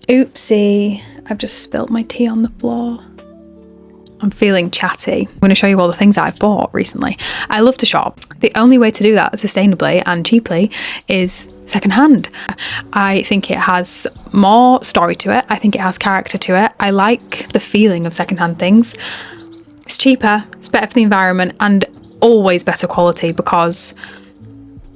Oopsie, I've just spilled my tea on the floor. I'm feeling chatty. I'm going to show you all the things that I've bought recently. I love to shop. The only way to do that sustainably and cheaply is secondhand. I think it has more story to it. I think it has character to it. I like the feeling of secondhand things. It's cheaper, it's better for the environment, and always better quality because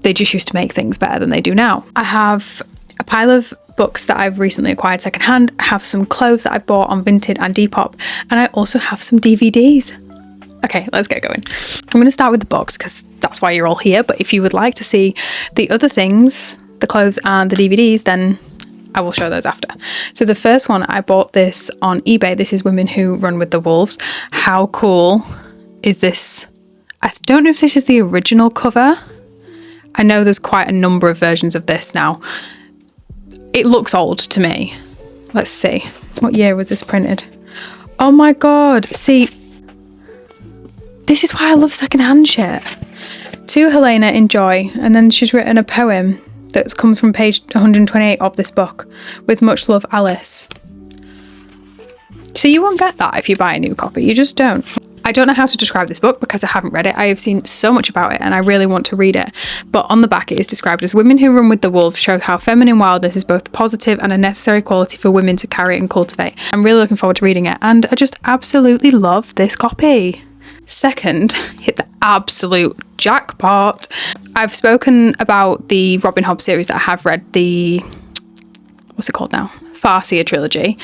they just used to make things better than they do now. I have a pile of books that I've recently acquired secondhand. I have some clothes that I've bought on Vinted and Depop, and I also have some DVDs. Okay, let's get going. I'm going to start with the books because that's why you're all here, but if you would like to see the other things, the clothes and the DVDs, then I will show those after. So the first one, I bought this on eBay. This is Women Who Run with the Wolves. How cool is this? I don't know if this is the original cover. I know there's quite a number of versions of this now. It looks old to me. Let's see. What year was this printed? Oh my God. See, this is why I love secondhand shit. To Helena, enjoy. And then she's written a poem that comes from page 128 of this book. With much love, Alice. So you won't get that if you buy a new copy. You just don't. I don't know how to describe this book because I haven't read it. I have seen so much about it and I really want to read it. But on the back it is described as Women Who Run with the Wolves show how feminine wildness is both positive and a necessary quality for women to carry and cultivate. I'm really looking forward to reading it and I just absolutely love this copy. Second, hit the absolute jackpot. I've spoken about the Robin Hobb series that I have read, the, what's it called now? Farseer trilogy.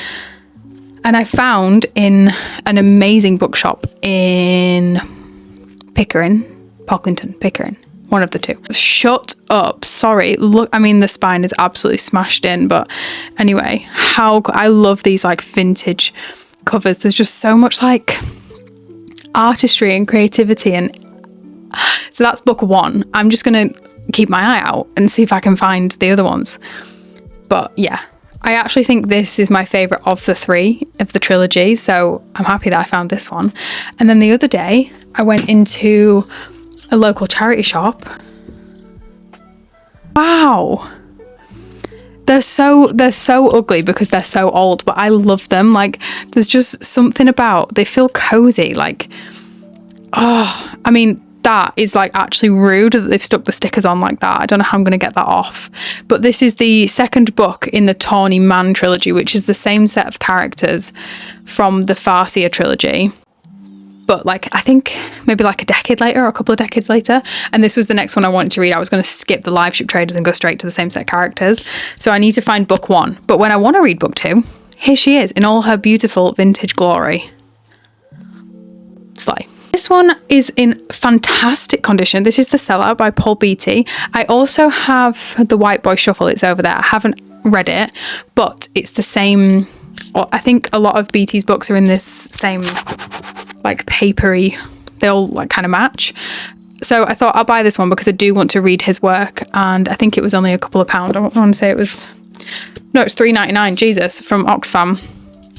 And I found in an amazing bookshop in Pickering, Pocklington, Pickering, one of the two. Shut up, sorry. Look, I mean, the spine is absolutely smashed in, but anyway, I love these like vintage covers. There's just so much like artistry and creativity. And so that's book one. I'm just going to keep my eye out and see if I can find the other ones. But yeah. I actually think this is my favourite of the three of the trilogy, so I'm happy that I found this one. And then the other day, I went into a local charity shop. Wow. They're so ugly because they're so old, but I love them. Like, there's just something about, they feel cozy. Like, oh, I mean, that is like actually rude that they've stuck the stickers on like that. I don't know how I'm going to get that off. But this is the second book in the Tawny Man trilogy, which is the same set of characters from the Farseer trilogy. But like, I think maybe like a decade later or a couple of decades later. And this was the next one I wanted to read. I was going to skip the live ship traders and go straight to the same set of characters. So I need to find book one. But when I want to read book two, here she is in all her beautiful vintage glory. Slay. This one is in fantastic condition. This is The Cellar by Paul Beatty. I also have The White Boy Shuffle. It's over there. I haven't read it, but it's the same. I think a lot of Beatty's books are in this same like papery. They all like kind of match. So I thought I'll buy this one because I do want to read his work. And I think it was only a couple of pounds. I want to say it was, no, it's £3.99. Jesus, from Oxfam.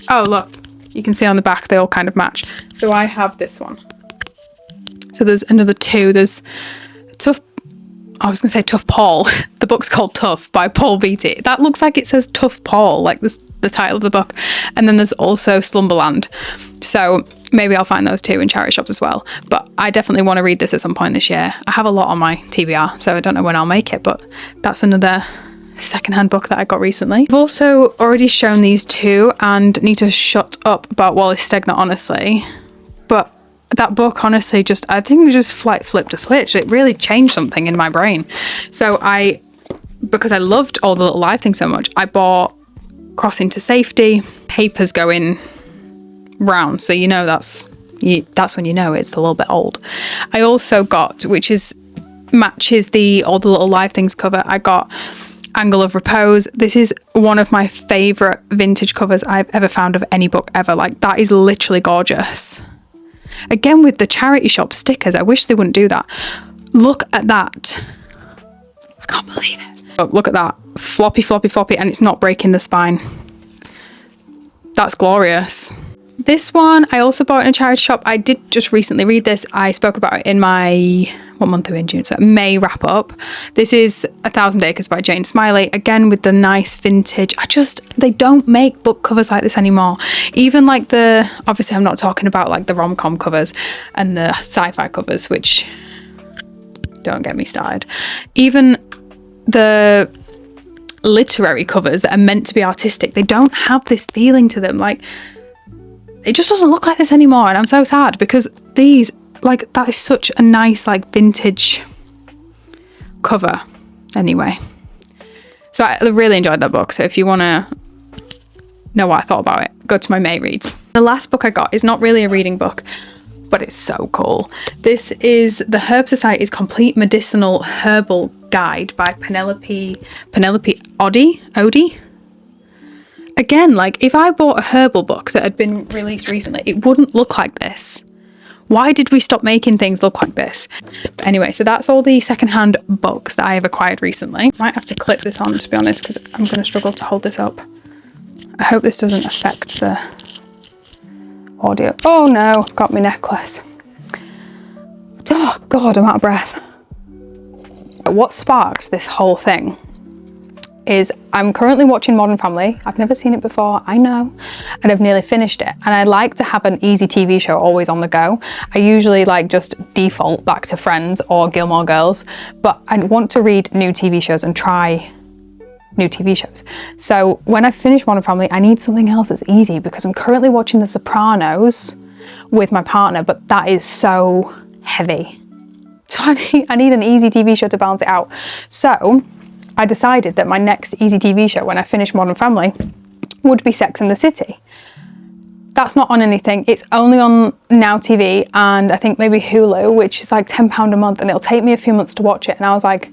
Oh, look, you can see on the back, they all kind of match. So I have this one. So there's another two. There's Tough Paul. The book's called Tough by Paul Beatty. That looks like it says Tough Paul, like this, the title of the book. And then there's also Slumberland. So maybe I'll find those two in charity shops as well. But I definitely want to read this at some point this year. I have a lot on my TBR, so I don't know when I'll make it, but that's another secondhand book that I got recently. I've also already shown these two and need to shut up about Wallace Stegner, honestly. But that book, honestly, I think it just flipped a switch. It really changed something in my brain. So because I loved All the Little Live Things so much, I bought Crossing to Safety. Papers going round, so you know that's when you know it's a little bit old. I also got, which matches the All the Little Live Things cover, I got Angle of Repose. This is one of my favourite vintage covers I've ever found of any book ever. Like, that is literally gorgeous. Again, with the charity shop stickers, I wish they wouldn't do that. Look at that. I can't believe it. Oh, look at that. Floppy, floppy, floppy, and it's not breaking the spine. That's glorious. This one I also bought in a charity shop. I did just recently read this. I spoke about it in my what month are we in? June? So May wrap up. This is 1,000 Acres by Jane Smiley, again with the nice vintage. They don't make book covers like this anymore. Even like obviously I'm not talking about like the rom-com covers and the sci-fi covers, which don't get me started. Even the literary covers that are meant to be artistic, they don't have this feeling to them. Like, it just doesn't look like this anymore, and I'm so sad, because these, like, that is such a nice like vintage cover. Anyway, so I really enjoyed that book, so if you want to know what I thought about it, go to my May reads. The last book I got is not really a reading book, but it's so cool. This is the Herb Society's Complete Medicinal Herbal Guide by Penelope Odie. Again, like, if I bought a herbal book that had been released recently, it wouldn't look like this. Why did we stop making things look like this? But anyway, so that's all the secondhand books that I have acquired recently. Might have to clip this on, to be honest, because I'm going to struggle to hold this up. I hope this doesn't affect the audio. Oh no, got my necklace. Oh God, I'm out of breath. What sparked this whole thing is I'm currently watching Modern Family. I've never seen it before, I know, and I've nearly finished it. And I like to have an easy TV show always on the go. I usually like just default back to Friends or Gilmore Girls, but I want to read new TV shows and try new TV shows. So when I finish Modern Family, I need something else that's easy, because I'm currently watching The Sopranos with my partner, but that is so heavy. So I need an easy TV show to balance it out. So I decided that my next easy TV show when I finish Modern Family would be Sex and the City. That's not on anything. It's only on Now TV and I think maybe Hulu, which is like £10 a month, and it'll take me a few months to watch it. And I was like,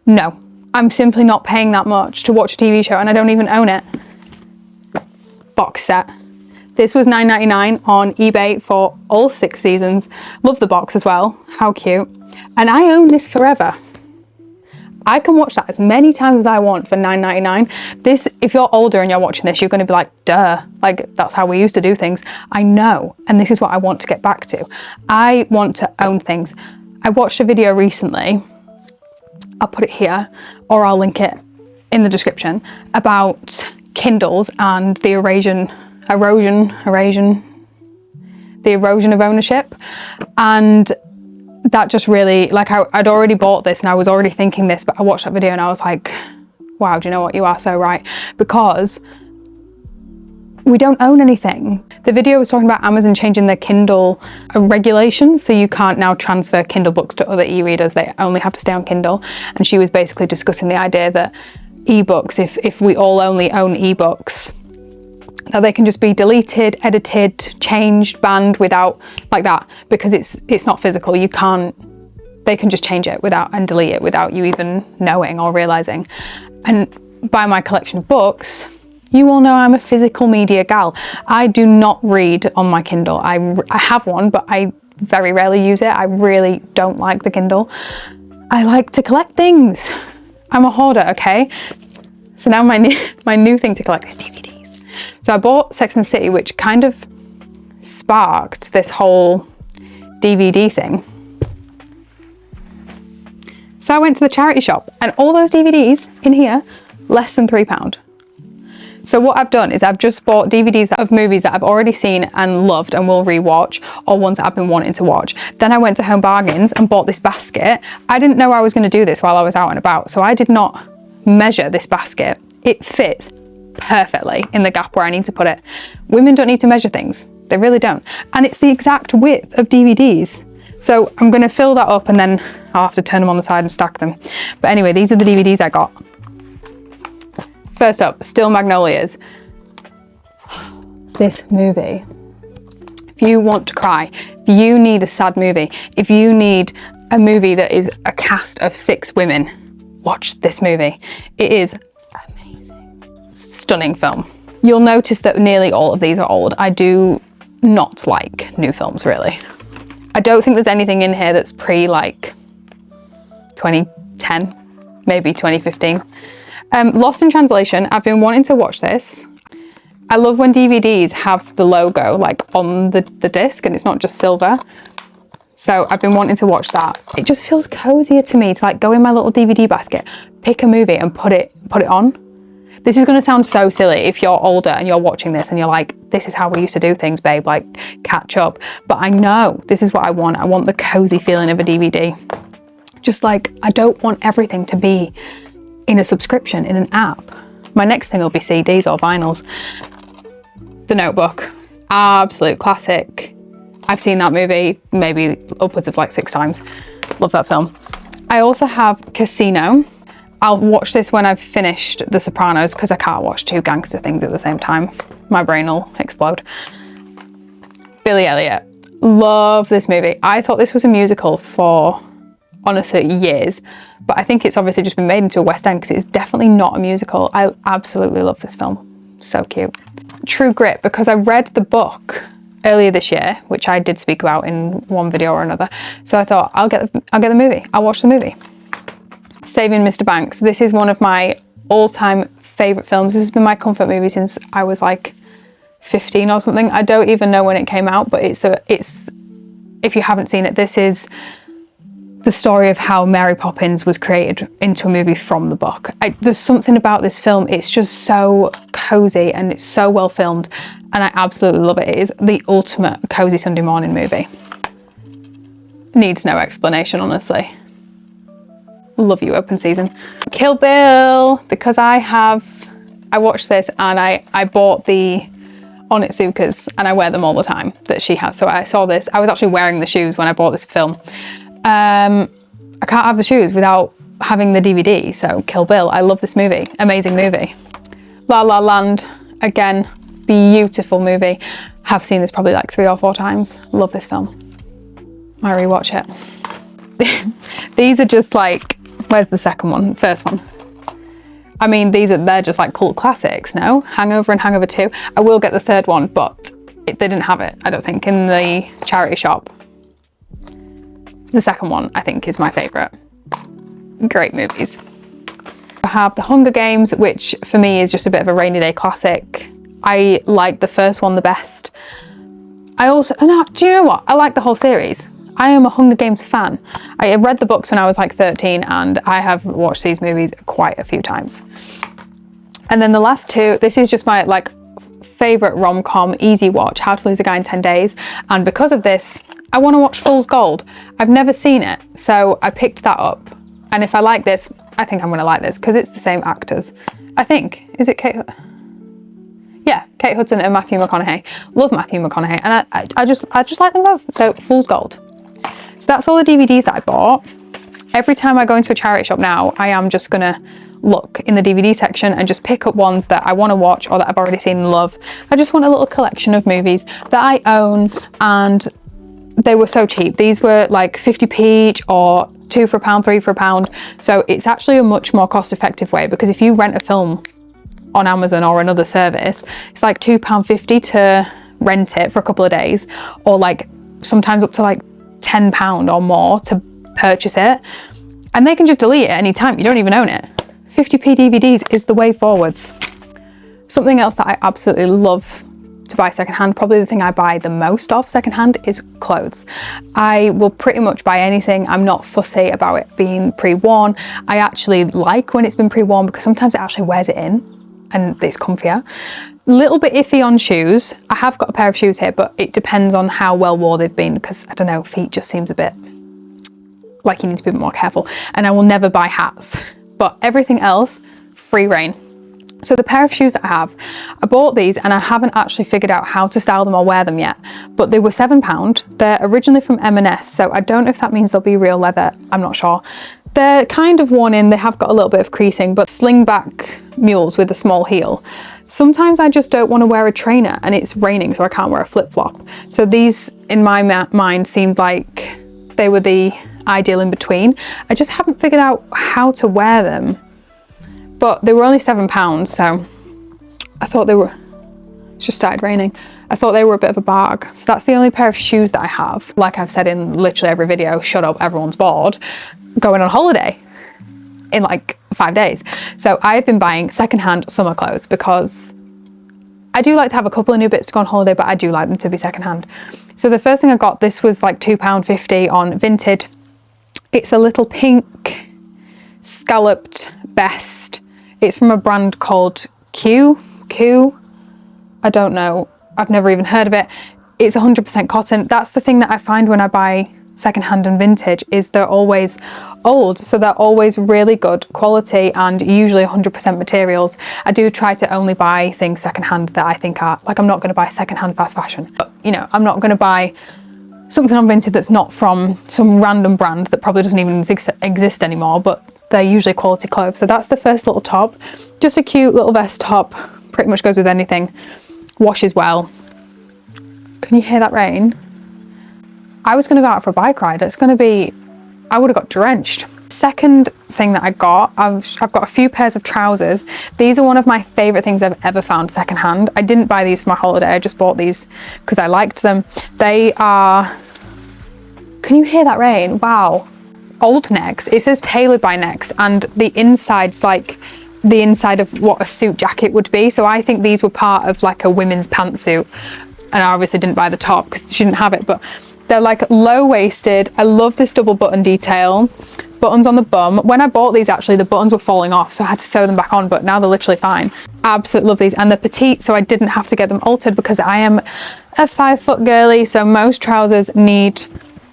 no, I'm simply not paying that much to watch a TV show, and I don't even own it. Box set. This was $9.99 on eBay for all 6 seasons. Love the box as well. How cute. And I own this forever. I can watch that as many times as I want for $9.99. This, if you're older and you're watching this, you're going to be like, duh, like that's how we used to do things. I know, and this is what I want to get back to. I want to own things. I watched a video recently, I'll put it here, or I'll link it in the description, about Kindles and the erosion of ownership. And that just really, like, I'd already bought this and I was already thinking this, but I watched that video and I was like, wow, do you know what? You are so right. Because we don't own anything. The video was talking about Amazon changing their Kindle regulations, so you can't now transfer Kindle books to other e-readers. They only have to stay on Kindle. And she was basically discussing the idea that ebooks, if we all only own ebooks, that they can just be deleted, edited, changed, banned without, like that, because it's not physical. You can't, they can just change it without and delete it without you even knowing or realizing. And by my collection of books, you all know I'm a physical media gal. I do not read on my Kindle. I have one, but I very rarely use it. I really don't like the Kindle. I like to collect things. I'm a hoarder, okay? So now my new thing to collect is DVDs. So I bought Sex and the City, which kind of sparked this whole DVD thing. So I went to the charity shop and all those DVDs in here, less than £3. So what I've done is I've just bought DVDs of movies that I've already seen and loved and will rewatch, or ones that I've been wanting to watch. Then I went to Home Bargains and bought this basket. I didn't know I was going to do this while I was out and about, so I did not measure this basket. It fits perfectly in the gap where I need to put it. Women don't need to measure things. They really don't. And it's the exact width of DVDs. So I'm going to fill that up and then I'll have to turn them on the side and stack them. But anyway, these are the DVDs I got. First up, Still Magnolias. This movie. If you want to cry, if you need a sad movie, if you need a movie that is a cast of 6 women, watch this movie. It is amazing. Stunning film. You'll notice that nearly all of these are old. I do not like new films, really. I don't think there's anything in here that's pre like 2010, maybe 2015. Lost in Translation, I've been wanting to watch this. I love when DVDs have the logo like on the disc and it's not just silver. So I've been wanting to watch that. It just feels cozier to me to like go in my little DVD basket, pick a movie and put it on. This is going to sound so silly if you're older and you're watching this and you're like, this is how we used to do things, babe, like catch up. But I know this is what I want. I want the cozy feeling of a DVD. Just like, I don't want everything to be in a subscription, in an app. My next thing will be CDs or vinyls. The Notebook, absolute classic. I've seen that movie maybe upwards of like 6 times. Love that film. I also have Casino. I'll watch this when I've finished The Sopranos because I can't watch 2 gangster things at the same time. My brain will explode. Billy Elliot. Love this movie. I thought this was a musical for, honestly, years, but I think it's obviously just been made into a West End because it's definitely not a musical. I absolutely love this film. So cute. True Grit, because I read the book earlier this year, which I did speak about in one video or another. So I thought I'll get the movie. I'll watch the movie. Saving Mr. Banks. This is one of my all-time favorite films. This has been my comfort movie since I was like 15 or something. I don't even know when it came out, but it's if you haven't seen it, this is the story of how Mary Poppins was created into a movie from the book. There's something about this film. It's just so cozy and it's so well filmed, and I absolutely love it. It is the ultimate cozy Sunday morning movie. Needs no explanation, honestly. Love you, open season. Kill Bill, because I watched this and I bought the Onitsukas and I wear them all the time that she has. So I saw this, I was actually wearing the shoes when I bought this film. I can't have the shoes without having the DVD. So Kill Bill, I love this movie, amazing movie. La La Land, again, beautiful movie. Have seen this probably like 3 or 4 times. Love this film. I rewatch it. These are just like, where's the second one? First one. I mean, they're just like cult classics, no? Hangover and Hangover 2. I will get the third one, but they didn't have it, I don't think, in the charity shop. The second one, I think, is my favourite. Great movies. I have The Hunger Games, which for me is just a bit of a rainy day classic. I like the first one the best. Do you know what? I like the whole series. I am a Hunger Games fan. I read the books when I was like 13 and I have watched these movies quite a few times. And then the last 2, this is just my like favourite rom-com, easy watch, How to Lose a Guy in 10 Days. And because of this, I want to watch Fool's Gold. I've never seen it, so I picked that up. And if I like this, I think I'm going to like this because it's the same actors. I think, is it Kate? Yeah, Kate Hudson and Matthew McConaughey. Love Matthew McConaughey, and I just like them both. So Fool's Gold. So that's all the DVDs that I bought. Every time I go into a charity shop now, I am just gonna look in the DVD section and just pick up ones that I want to watch or that I've already seen and love. I just want a little collection of movies that I own, and they were so cheap. These were like 50p each or 2 for £1, 3 for £1. So it's actually a much more cost-effective way, because if you rent a film on Amazon or another service, it's like £2.50 to rent it for a couple of days, or like sometimes up to like £10 or more to purchase it, and they can just delete it any time. You don't even own it. 50p DVDs is the way forwards. Something else that I absolutely love to buy secondhand, probably the thing I buy the most of secondhand, is clothes. I will pretty much buy anything. I'm not fussy about it being pre-worn. I actually like when it's been pre-worn because sometimes it actually wears it in and it's comfier. Little bit iffy on shoes. I have got a pair of shoes here, but it depends on how well worn they've been, because I don't know, feet just seems a bit like you need to be a bit more careful. And I will never buy hats, but everything else, free reign. So the pair of shoes that I have, I bought these and I haven't actually figured out how to style them or wear them yet, but they were £7. They're originally from M&S, so I don't know if that means they'll be real leather. I'm not sure. They're kind of worn in, they have got a little bit of creasing, but sling back mules with a small heel. Sometimes I just don't want to wear a trainer and it's raining, so I can't wear a flip-flop. So these, in my mind, seemed like they were the ideal in between. I just haven't figured out how to wear them. But they were only £7, so I thought they were, it's just started raining. I thought they were a bit of a bargain. So that's the only pair of shoes that I have. Like I've said in literally every video, shut up, everyone's bored. Going on holiday in like 5 days. So I've been buying secondhand summer clothes because I do like to have a couple of new bits to go on holiday, but I do like them to be secondhand. So the first thing I got, this was like £2.50 on Vinted. It's a little pink scalloped vest. It's from a brand called Q. I don't know. I've never even heard of it. It's 100% cotton. That's the thing that I find when I buy secondhand and vintage, is they're always old, so they're always really good quality and usually 100% materials. I do try to only buy things secondhand that I think are, like, I'm not going to buy secondhand fast fashion, but you know, I'm not going to buy something on Vinted that's not from some random brand that probably doesn't even exist anymore, but they're usually quality clothes. So that's the first little top, just a cute little vest top, pretty much goes with anything, washes well. Can you hear that rain? I was going to go out for a bike ride. It's going to be, I would have got drenched. Second thing that I got, I've got a few pairs of trousers. These are one of my favorite things I've ever found secondhand. I didn't buy these for my holiday. I just bought these because I liked them. They are, can you hear that rain? Wow. Old necks. It says tailored by Next, and the inside's like the inside of what a suit jacket would be. So I think these were part of like a women's pantsuit, and I obviously didn't buy the top because she didn't have it, but they're like low-waisted. I love this double button detail. Buttons on the bum. When I bought these, actually, the buttons were falling off, so I had to sew them back on, but now they're literally fine. Absolutely love these. And they're petite, so I didn't have to get them altered because I am a 5-foot girly, so most trousers need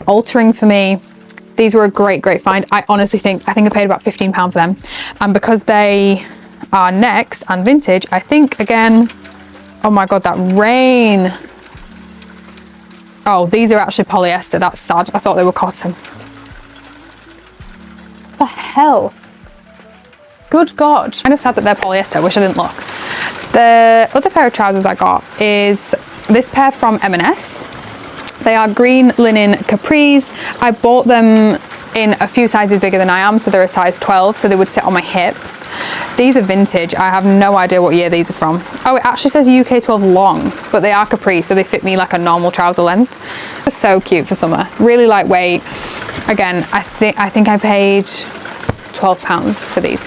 altering for me. These were a great find. I honestly think I paid about £15 for them. And because they are Next and vintage, I think, again, oh my God, that rain. Oh, these are actually polyester. That's sad. I thought they were cotton. What the hell? Good God. Kind of sad that they're polyester. I wish I didn't look. The other pair of trousers I got is this pair from M&S. They are green linen capris. I bought them in a few sizes bigger than I am, so they're a size 12, so they would sit on my hips. These are vintage. I have no idea what year these are from. Oh, it actually says UK 12 long, but they are capri, so they fit me like a normal trouser length. They're so cute for summer. Really lightweight. Again, I think I paid £12 for these.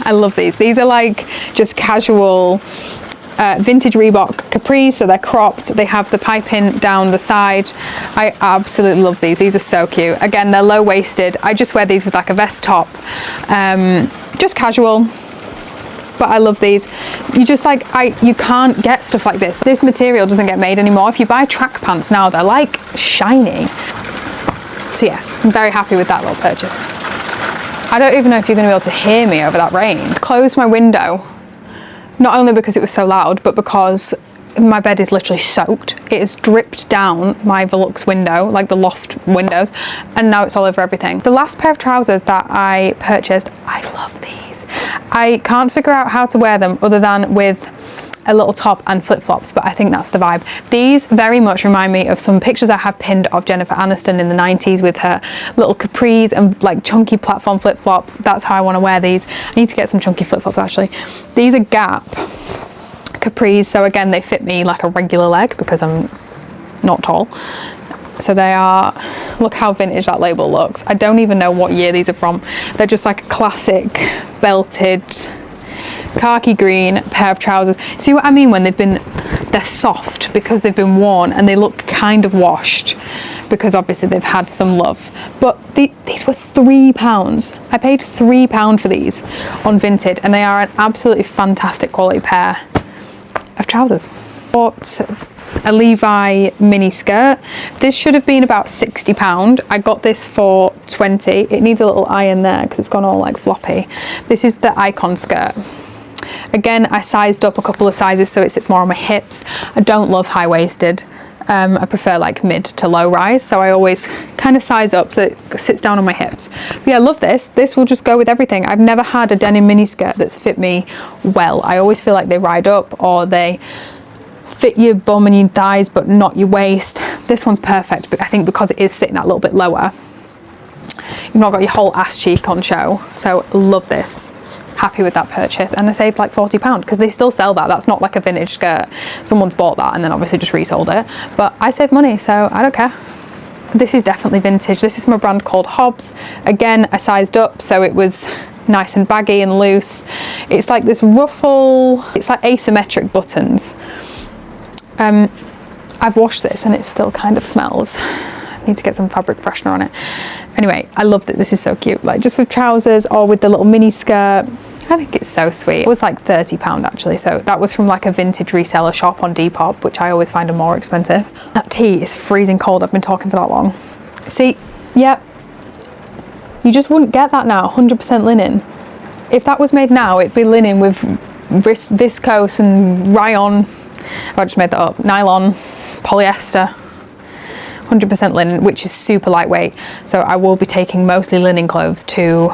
I love these. These are like just casual vintage Reebok capris, so they're cropped. They have the piping down the side. I absolutely love these. These are so cute. Again, they're low-waisted. I just wear these with like a vest top, just casual. But I love these. You just like, you can't get stuff like this. This material doesn't get made anymore. If you buy track pants now, they're like shiny. So yes, I'm very happy with that little purchase. I don't even know if you're going to be able to hear me over that rain. Closed my window. Not only because it was so loud, but because my bed is literally soaked. It has dripped down my Velux window, like the loft windows, and now it's all over everything. The last pair of trousers that I purchased, I love these. I can't figure out how to wear them other than with a little top and flip-flops, but I think that's the vibe. These very much remind me of some pictures I have pinned of Jennifer Aniston in the 90s with her little capris and like chunky platform flip-flops. That's how I want to wear these. I need to get some chunky flip-flops actually. These are Gap capris, so again they fit me like a regular leg because I'm not tall. So they are, look how vintage that label looks. I don't even know what year these are from. They're just like a classic belted khaki green pair of trousers. See what I mean when they're soft because they've been worn and they look kind of washed because obviously they've had some love. But these were £3. I paid £3 for these on Vinted, and they are an absolutely fantastic quality pair of trousers. Bought a Levi mini skirt. This should have been about £60. I got this for 20. It needs a little iron there because it's gone all like floppy. This is the Icon skirt. Again, I sized up a couple of sizes so it sits more on my hips. I don't love high-waisted. I prefer like mid to low rise, so I always kind of size up so it sits down on my hips. But yeah, I love this. This will just go with everything. I've never had a denim mini skirt that's fit me well. I always feel like they ride up or they fit your bum and your thighs but not your waist. This one's perfect, but I think because it is sitting that little bit lower, you've not got your whole ass cheek on show. So love this. Happy with that purchase, and I saved like £40 because they still sell that. That's not like a vintage skirt. Someone's bought that and then obviously just resold it, but I saved money, so I don't care. This is definitely vintage. This is from a brand called Hobbs. Again, I sized up so it was nice and baggy and loose. It's like this ruffle, it's like asymmetric buttons. I've washed this and it still kind of smells. I need to get some fabric freshener on it. Anyway, I love that this is so cute, like just with trousers or with the little mini skirt. I think it's so sweet. It was like £30 actually, so that was from like a vintage reseller shop on Depop, which I always find are more expensive. That tee is freezing cold. I've been talking for that long. See, yeah, you just wouldn't get that now, 100% linen. If that was made now, it'd be linen with viscose and rayon, I just made that up, nylon, polyester, 100% linen, which is super lightweight. So I will be taking mostly linen clothes to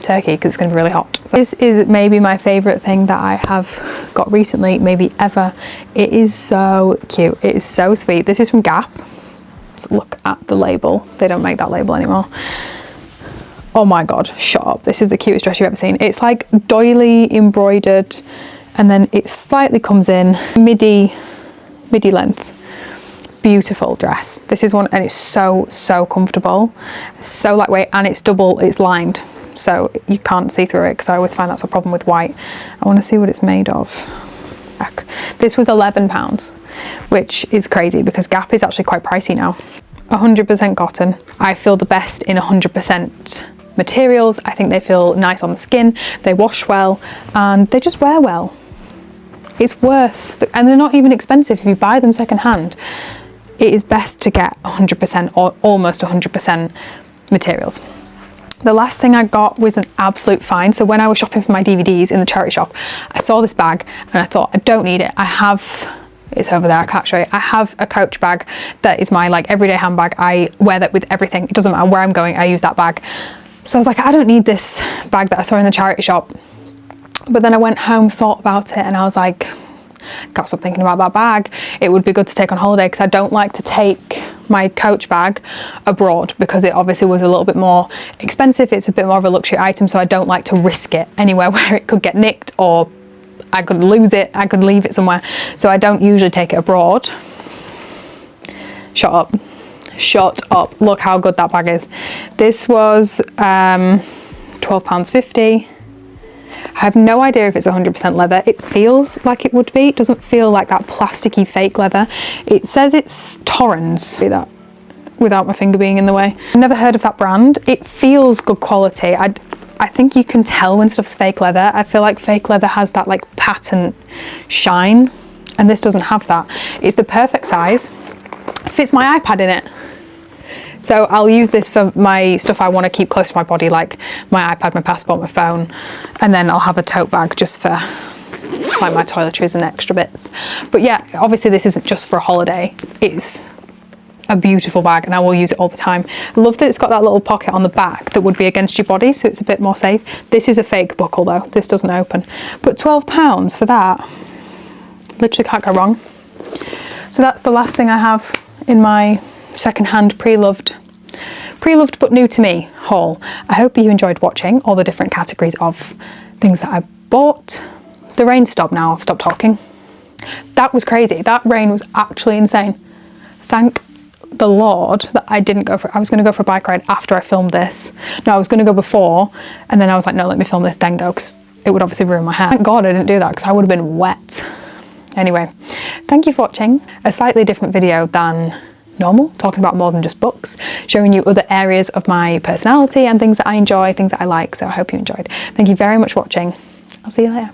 Turkey because it's going to be really hot. So this is maybe my favorite thing that I have got recently, maybe ever. It is so cute. It is so sweet. This is from Gap. Let's look at the label. They don't make that label anymore. Oh my God, shut up. This is the cutest dress you've ever seen. It's like doily embroidered, and then it slightly comes in midi length. Beautiful dress. This is one, and it's so comfortable, so lightweight, and it's lined, so you can't see through it, because I always find that's a problem with white. I want to see what it's made of. This was £11, which is crazy because Gap is actually quite pricey now. 100% cotton. I feel the best in 100% materials. I think they feel nice on the skin, they wash well, and they just wear well. It's worth, and they're not even expensive if you buy them secondhand. It is best to get 100% or almost 100% materials. The last thing I got was an absolute find. So when I was shopping for my DVDs in the charity shop, I saw this bag and I thought, I don't need it. It's over there, I can't show you. I have a Coach bag that is my like everyday handbag. I wear that with everything. It doesn't matter where I'm going, I use that bag. So I was like, I don't need this bag that I saw in the charity shop. But then I went home, thought about it, and I was like, got stop thinking about that bag. It would be good to take on holiday, because I don't like to take my Coach bag abroad because it obviously was a little bit more expensive. It's a bit more of a luxury item, so I don't like to risk it anywhere where it could get nicked or I could lose it, I could leave it somewhere. So I don't usually take it abroad. Shut up, look how good that bag is. This was £12.50. I have no idea if it's 100% leather. It feels like it would be. It doesn't feel like that plasticky fake leather. It says it's Torrens. Do that without my finger being in the way. I've never heard of that brand. It feels good quality. I think you can tell when stuff's fake leather. I feel like fake leather has that like patent shine, and this doesn't have that. It's the perfect size. Fits my iPad in it. So I'll use this for my stuff I want to keep close to my body, like my iPad, my passport, my phone, and then I'll have a tote bag just for like my toiletries and extra bits. But yeah, obviously this isn't just for a holiday. It's a beautiful bag and I will use it all the time. I love that it's got that little pocket on the back that would be against your body, so it's a bit more safe. This is a fake buckle though. This doesn't open. But £12 for that, literally can't go wrong. So that's the last thing I have in my secondhand pre-loved but new to me haul. I hope you enjoyed watching all the different categories of things that I bought. The rain stopped now, I've stopped talking. That was crazy. That rain was actually insane. Thank the Lord that I didn't go for it. I was going to go for a bike ride after I filmed this. No, I was going to go before, and then I was like, no, let me film this then go, because it would obviously ruin my hair. Thank God I didn't do that, because I would have been wet. Anyway, thank you for watching. A slightly different video than normal, talking about more than just books, showing you other areas of my personality and things that I enjoy, things that I like. So I hope you enjoyed. Thank you very much for watching. I'll see you later.